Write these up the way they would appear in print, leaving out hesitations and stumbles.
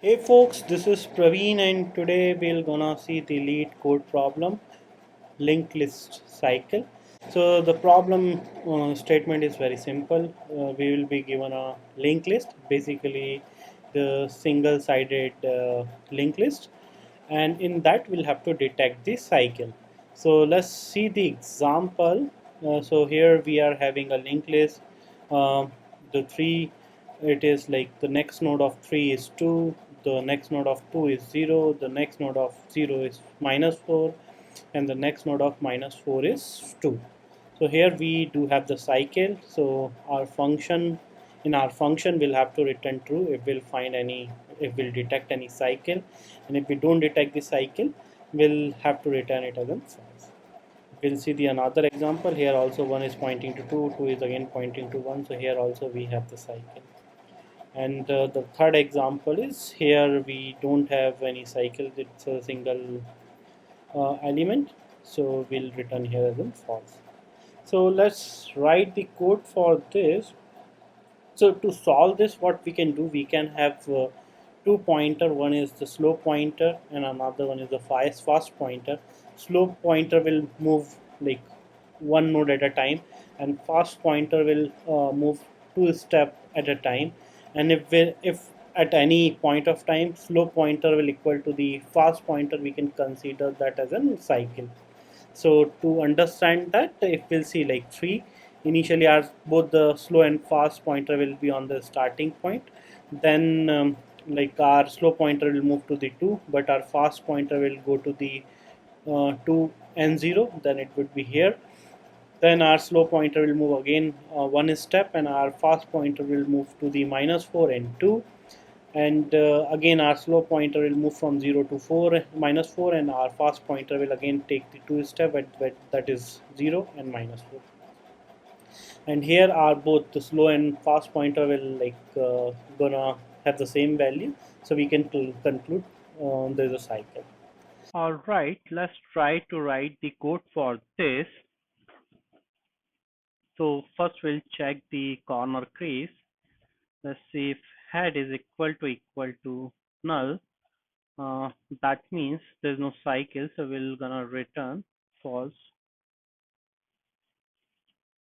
Hey folks, this is Praveen and today we're gonna see the lead code problem, linked list cycle. So the problem statement is very simple. We will be given a linked list, basically the single-sided linked list, and in that we'll have to detect the cycle. So let's see the example. So here we are having a linked list. Um, the three, it is like the next node of 3 is 2, the next node of 2 is 0, the next node of 0 is minus 4, and the next node of minus 4 is 2. So here we do have the cycle. So our function, in our function we'll have to return true if we'll find any, if we'll detect any cycle, and if we don't detect the cycle we'll have to return it as a false. We'll see the another example. Here also 1 is pointing to 2, 2 is again pointing to 1, so here also we have the cycle. And the third example is here we don't have any cycle, it's a single element, so we'll return here as a false. So let's write the code for this. So to solve this, what we can do, we can have two pointer. One is the slow pointer and another one is the fast pointer. Slow pointer will move like one node at a time, and fast pointer will move two step at a time. And if at any point of time slow pointer will equal to the fast pointer, we can consider that as a cycle. So to understand that, if we'll see like 3, initially our both the slow and fast pointer will be on the starting point. Then like our slow pointer will move to the 2, but our fast pointer will go to the 2 and 0, then it would be here. Then our slow pointer will move again one step, and our fast pointer will move to the minus 4 and 2. And again our slow pointer will move from 0 to 4 minus 4, and our fast pointer will again take the 2 step that is 0 and minus 4. And here are both the slow and fast pointer will gonna have the same value, so we can conclude there's a cycle. Alright, let's try to write the code for this. So first we'll check the corner crease. Let's see if head is equal to null. Uh, that means there's no cycle, so we're gonna return false.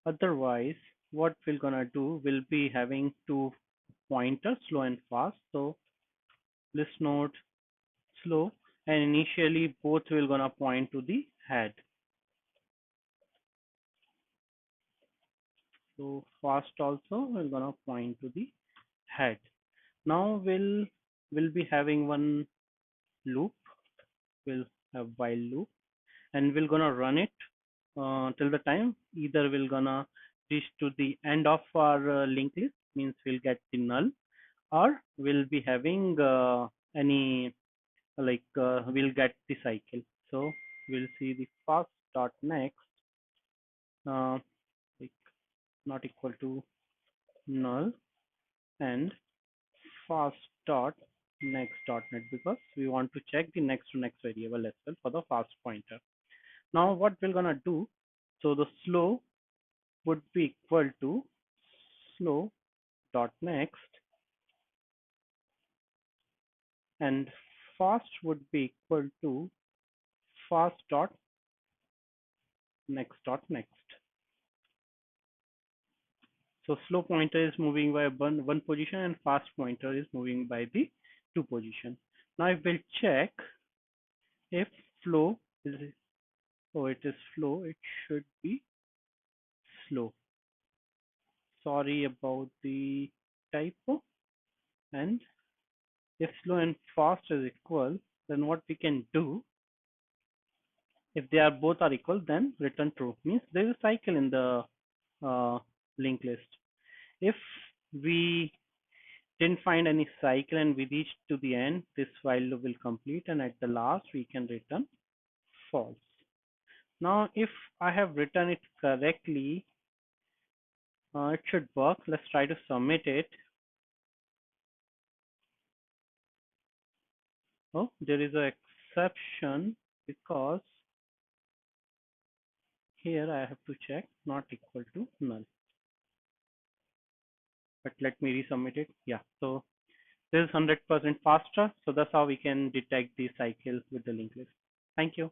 Otherwise, what we're gonna do, we'll be having two pointers, slow and fast. So list node slow, and initially both will gonna point to the head. So fast also we're gonna point to the head. Now we'll be having one loop. We'll have while loop, and we're gonna run it till the time either we're gonna reach to the end of our linked list, means we'll get the null, or we'll be having any we'll get the cycle. So we'll see the fast dot next uh, like not equal to null, and fast dot next dot net, because we want to check the next to next variable as well for the fast pointer. Now what we're gonna do, so the slow would be equal to slow dot next, and fast would be equal to fast dot next. So slow pointer is moving by one position and fast pointer is moving by the two position. Now if we'll check if flow is, oh it is flow, it should be slow. Sorry about the typo. And if slow and fast is equal, then what we can do, if they are both are equal, then return true, means there is a cycle in the uh, linked list. If we didn't find any cycle and we reach to the end, this while loop will complete, and at the last we can return false. Now if I have written it correctly, it should work. Let's try to submit it. Oh, there is an exception, because here I have to check not equal to null. But let me resubmit it. Yeah, so This is 100% faster. So that's how we can detect the cycle with the linked list. Thank you.